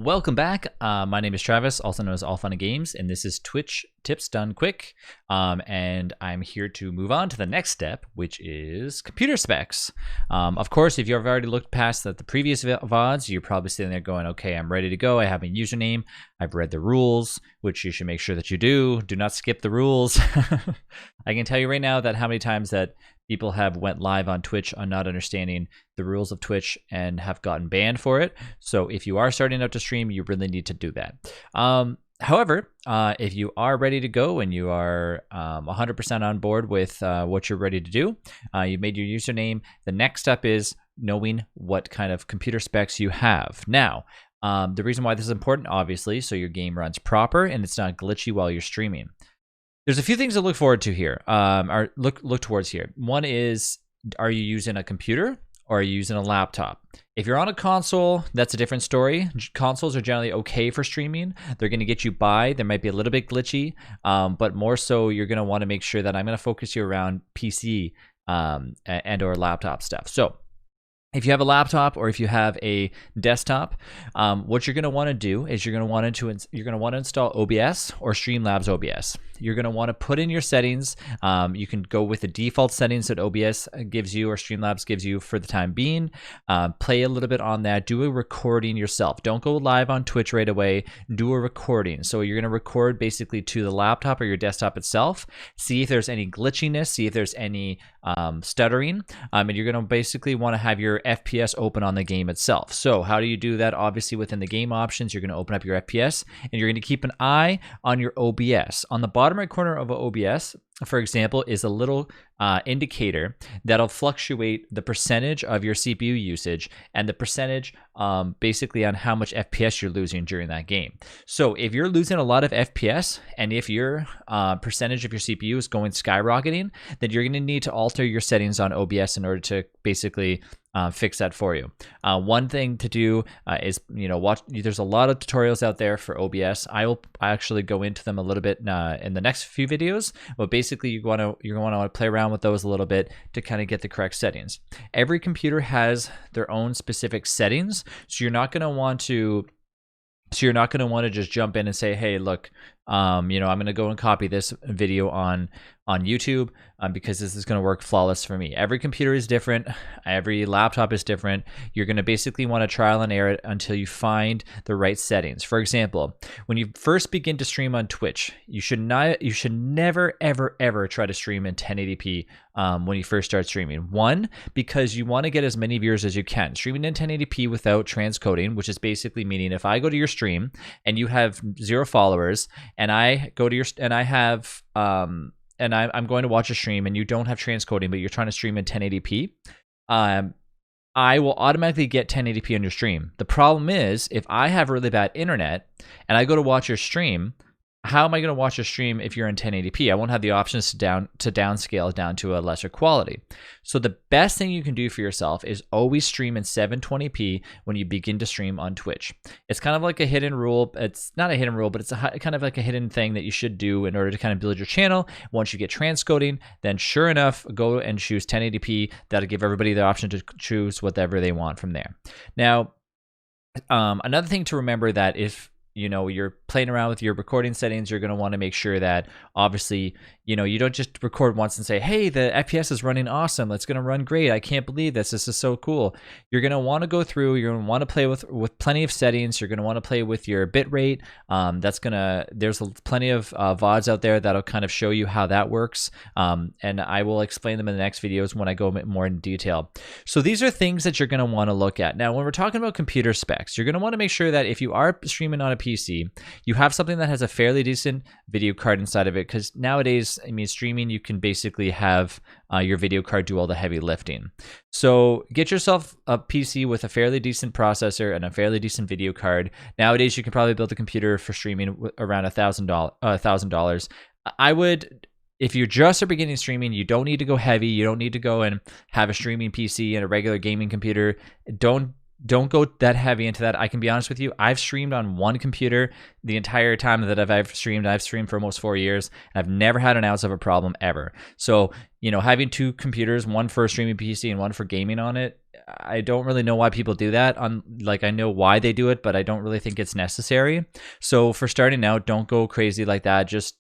Welcome back. My name is Travis, also known as All Fun and Games, and this is Twitch Tips Done Quick. And I'm here to move on to the next step, which is computer specs. Of course, if you've already looked past the previous VODs, you're probably sitting there going, okay, I'm ready to go. I have my username. I've read the rules, which you should make sure that you do. Do not skip the rules. I can tell you right now that how many times that people have went live on Twitch on not understanding the rules of Twitch and have gotten banned for it. So if you are starting out to stream, you really need to do that. However, if you are ready to go and you are 100% on board with what you're ready to do, you made your username. The next step is knowing what kind of computer specs you have. Now, the reason why this is important, obviously, so your game runs proper and it's not glitchy while you're streaming. There's a few things to look forward to here, or look towards here. One is, are you using a computer or are you using a laptop? If you're on a console, that's a different story. Consoles are generally okay for streaming. They're going to get you by. They might be a little bit glitchy, but more so, you're going to want to make sure that I'm going to focus you around PC and or laptop stuff. So if you have a laptop or if you have a desktop, what you're going to want to do is you're going to want to install OBS or Streamlabs OBS. You're going to want to put in your settings. You can go with the default settings that OBS gives you or Streamlabs gives you for the time being. Play a little bit on that. Do a recording yourself. Don't go live on Twitch right away. Do a recording. So you're going to record basically to the laptop or your desktop itself. See if there's any glitchiness. See if there's any stuttering. And you're going to basically want to have your FPS open on the game itself. So how do you do that? Obviously within the game options, you're going to open up your FPS and you're going to keep an eye on your OBS. On the bottom right corner of OBS, for example, is a little indicator that'll fluctuate the percentage of your CPU usage and the percentage basically on how much FPS you're losing during that game. So if you're losing a lot of FPS and if your percentage of your CPU is going skyrocketing, then you're going to need to alter your settings on OBS in order to basically fix that for you. One thing to do is, watch. There's a lot of tutorials out there for OBS. I will actually go into them a little bit in the next few videos. But basically, you're going to want to play around with those a little bit to kind of get the correct settings. Every computer has their own specific settings, so you're not going to want to. So you're not going to want to just jump in and say, hey, look, I'm going to go and copy this video on YouTube because this is going to work flawless for me. Every computer is different. Every laptop is different. You're going to basically want to trial and error it until you find the right settings. For example, when you first begin to stream on Twitch, you should never, ever try to stream in 1080p when you first start streaming. One, because you want to get as many viewers as you can. Streaming in 1080p without transcoding, which is basically meaning if I go to your stream and you have 0 followers and I go to your and I have and I'm going to watch a stream and you don't have transcoding, but you're trying to stream in 1080p, I will automatically get 1080p on your stream. The problem is if I have really bad internet and I go to watch your stream, how am I going to watch your stream if you're in 1080p? I won't have the options to downscale down to a lesser quality. So the best thing you can do for yourself is always stream in 720p when you begin to stream on Twitch. It's kind of like a hidden rule. It's not a hidden rule, but it's kind of like a hidden thing that you should do in order to kind of build your channel. Once you get transcoding, then sure enough, go and choose 1080p. That'll give everybody the option to choose whatever they want from there. Now, another thing to remember that if you're playing around with your recording settings, you're going to want to make sure that obviously, you don't just record once and say, hey, the FPS is running awesome. It's going to run great. I can't believe this. This is so cool. You're going to want to go through, you're going to want to play with plenty of settings. You're going to want to play with your bitrate. There's plenty of VODs out there that'll kind of show you how that works. And I will explain them in the next videos when I go more in detail. So these are things that you're going to want to look at. Now, when we're talking about computer specs, you're going to want to make sure that if you are streaming on a PC, you have something that has a fairly decent video card inside of it, because nowadays, streaming, you can basically have your video card do all the heavy lifting. So get yourself a PC with a fairly decent processor and a fairly decent video card. Nowadays, you can probably build a computer for streaming around $1,000. I would. If you just are beginning streaming, you don't need to go heavy. You don't need to go and have a streaming PC and a regular gaming computer. Don't go that heavy into that. I can be honest with you, I've streamed on one computer the entire time that I've streamed. I've streamed for almost 4 years. And I've never had an ounce of a problem ever. So, having 2 computers, one for a streaming PC and one for gaming on it, I don't really know why people do that. Like, I know why they do it, but I don't really think it's necessary. So for starting out, don't go crazy like that. Just,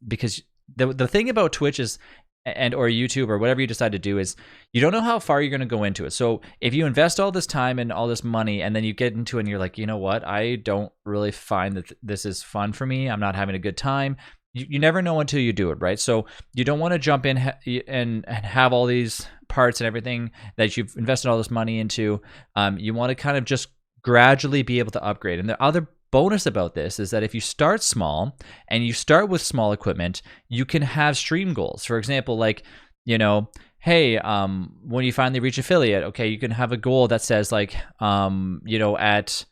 because the thing about Twitch is, and or YouTube or whatever you decide to do, is you don't know how far you're going to go into it. So if you invest all this time and all this money and then you get into it and you're like, you know what, I don't really find that this is fun for me, I'm not having a good time. You never know until you do it, right? So you don't want to jump in and have all these parts and everything that you've invested all this money into. You want to kind of just gradually be able to upgrade. And the other bonus about this is that if you start small and you start with small equipment, you can have stream goals. For example, like, hey, when you finally reach affiliate, okay, you can have a goal that says like, at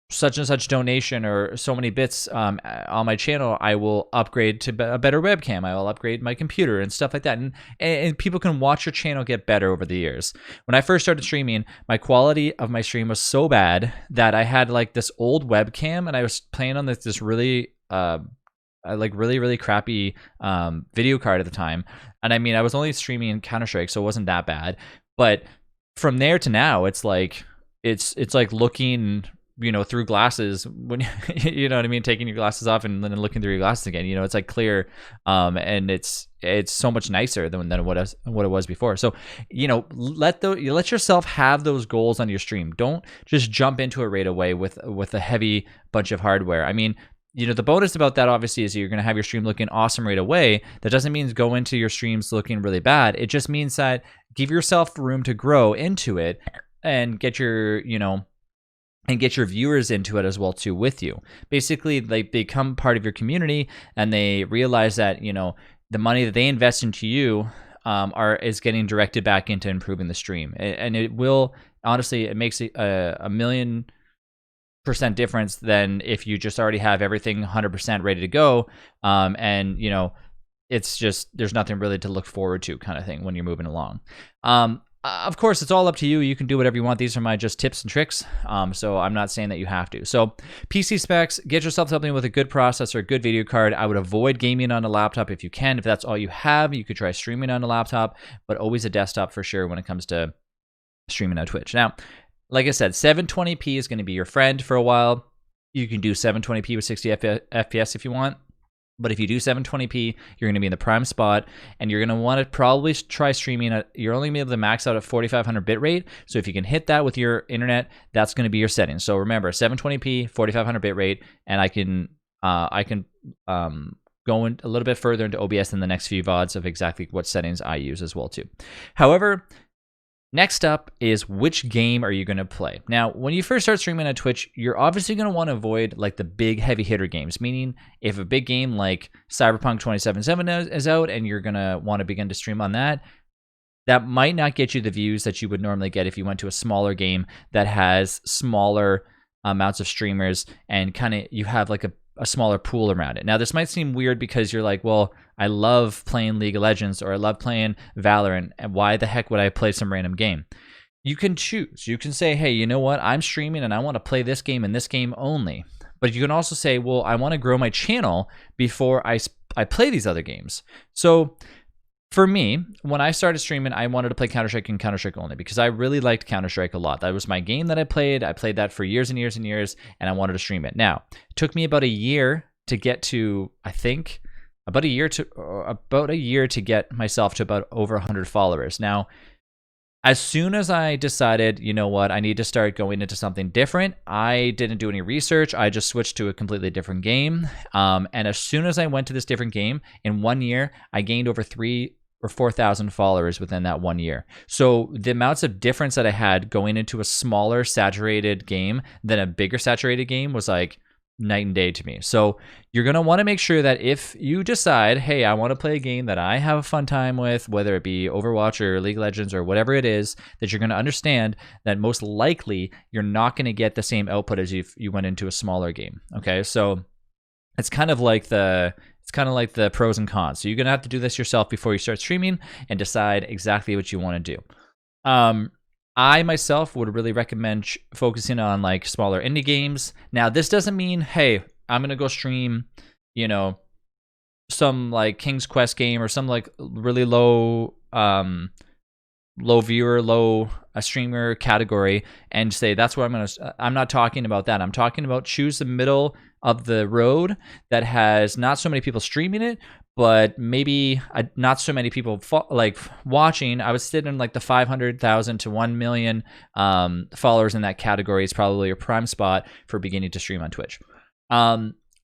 such and such donation or so many bits on my channel, I will upgrade to a better webcam. I will upgrade my computer and stuff like that. And people can watch your channel get better over the years. When I first started streaming, my quality of my stream was so bad that I had like this old webcam and I was playing on this really really crappy video card at the time. And I mean, I was only streaming Counter-Strike, so it wasn't that bad. But from there to now, it's like like looking through glasses when you know what I mean, taking your glasses off and then looking through your glasses again. It's like clear, and it's so much nicer than what it was before. So let yourself have those goals on your stream. Don't just jump into it right away with a heavy bunch of hardware. I mean, the bonus about that obviously is you're going to have your stream looking awesome right away. That doesn't mean go into your streams looking really bad. It just means that give yourself room to grow into it and get your viewers into it as well too with you. Basically, they become part of your community and they realize that the money that they invest into you is getting directed back into improving the stream. And it will, honestly, it makes a 1,000,000% difference than if you just already have everything 100% ready to go, and it's just, there's nothing really to look forward to kind of thing when you're moving along. Of course, it's all up to you. You can do whatever you want. These are my just tips and tricks. So I'm not saying that you have to. So PC specs, get yourself something with a good processor, a good video card. I would avoid gaming on a laptop if you can. If that's all you have, you could try streaming on a laptop, but always a desktop for sure when it comes to streaming on Twitch. Now, like I said, 720p is going to be your friend for a while. You can do 720p with 60 FPS if you want. But if you do 720p, you're going to be in the prime spot, and you're going to want to probably try streaming at, you're only going to be able to max out at 4500 bitrate. So if you can hit that with your internet, that's going to be your settings. So remember, 720p, 4500 bitrate, and I can go in a little bit further into OBS in the next few VODs of exactly what settings I use as well too. However, next up is which game are you going to play? Now, when you first start streaming on Twitch, you're obviously going to want to avoid like the big heavy hitter games, meaning if a big game like Cyberpunk 2077 is out and you're going to want to begin to stream on that, that might not get you the views that you would normally get if you went to a smaller game that has smaller amounts of streamers and kind of you have like a smaller pool around it. Now, this might seem weird because you're like, well, I love playing League of Legends or I love playing Valorant, and why the heck would I play some random game? You can choose. You can say, hey, you know what? I'm streaming and I want to play this game and this game only. But you can also say, well, I want to grow my channel before I play these other games. So for me, when I started streaming, I wanted to play Counter-Strike and Counter-Strike only because I really liked Counter-Strike a lot. That was my game that I played. I played that for years and years and years, and I wanted to stream it. Now, it took me about a year to get to, I think, about a year to get myself to about over 100 followers. Now, as soon as I decided, you know what, I need to start going into something different, I didn't do any research. I just switched to a completely different game. And as soon as I went to this different game, in 1 year, I gained over 3,000 or 4,000 followers within that 1 year. So the amounts of difference that I had going into a smaller saturated game than a bigger saturated game was like night and day to me. So you're going to want to make sure that if you decide, hey, I want to play a game that I have a fun time with, whether it be Overwatch or League of Legends or whatever it is, that you're going to understand that most likely you're not going to get the same output as if you went into a smaller game. Okay, so it's kind of like the pros and cons. So you're gonna have to do this yourself before you start streaming and decide exactly what you want to do. I myself would really recommend focusing on like smaller indie games. Now, this doesn't mean, hey, I'm gonna go stream, some like King's Quest game or some like really low low viewer, low streamer category and say that's what I'm not talking about that. I'm talking about choose the middle of the road that has not so many people streaming it, but maybe not so many people like watching. I was sitting in like the 500,000 to 1 million followers in that category is probably your prime spot for beginning to stream on Twitch.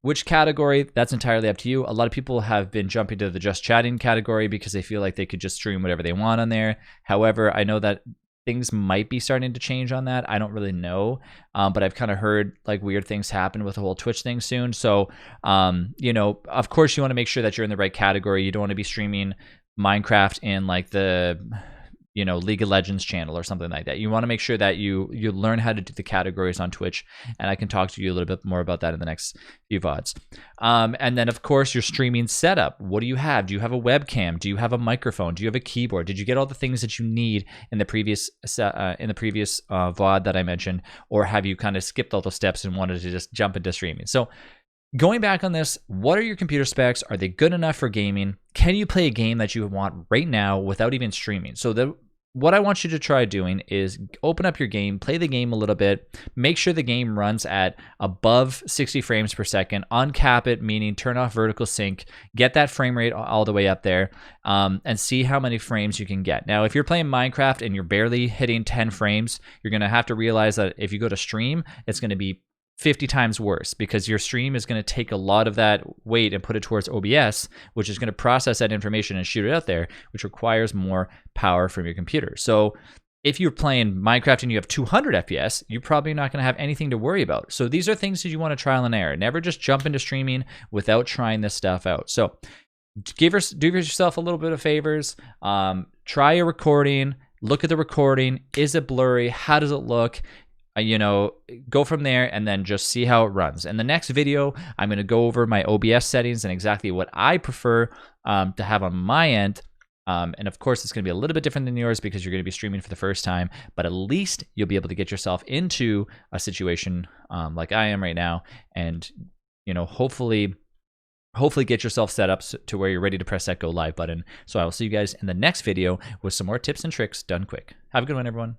Which category? That's entirely up to you. A lot of people have been jumping to the just chatting category because they feel like they could just stream whatever they want on there. However, I know that things might be starting to change on that. I don't really know, but I've kind of heard like weird things happen with the whole Twitch thing soon. So, of course you want to make sure that you're in the right category. You don't want to be streaming Minecraft in like the League of Legends channel or something like that. You want to make sure that you learn how to do the categories on Twitch, and I can talk to you a little bit more about that in the next few VODs. And then, of course, your streaming setup. What do you have? Do you have a webcam? Do you have a microphone? Do you have a keyboard? Did you get all the things that you need in the previous VOD that I mentioned, or have you kind of skipped all the steps and wanted to just jump into streaming? So, going back on this, what are your computer specs? Are they good enough for gaming? Can you play a game that you want right now without even streaming? So what I want you to try doing is open up your game, play the game a little bit, make sure the game runs at above 60 frames per second, uncap it, meaning turn off vertical sync, get that frame rate all the way up there, and see how many frames you can get. Now, if you're playing Minecraft and you're barely hitting 10 frames, you're going to have to realize that if you go to stream, it's going to be 50 times worse because your stream is going to take a lot of that weight and put it towards OBS, which is going to process that information and shoot it out there, which requires more power from your computer. So if you're playing Minecraft and you have 200 FPS, you're probably not going to have anything to worry about. So these are things that you want to trial and error. Never just jump into streaming without trying this stuff out. So do yourself a little bit of favors. Try a recording. Look at the recording. Is it blurry? How does it look? Go from there and then just see how it runs. In the next video, I'm going to go over my OBS settings and exactly what I prefer to have on my end. And of course, it's going to be a little bit different than yours because you're going to be streaming for the first time, but at least you'll be able to get yourself into a situation like I am right now and, hopefully get yourself set up to where you're ready to press that go live button. So I will see you guys in the next video with some more tips and tricks done quick. Have a good one, everyone.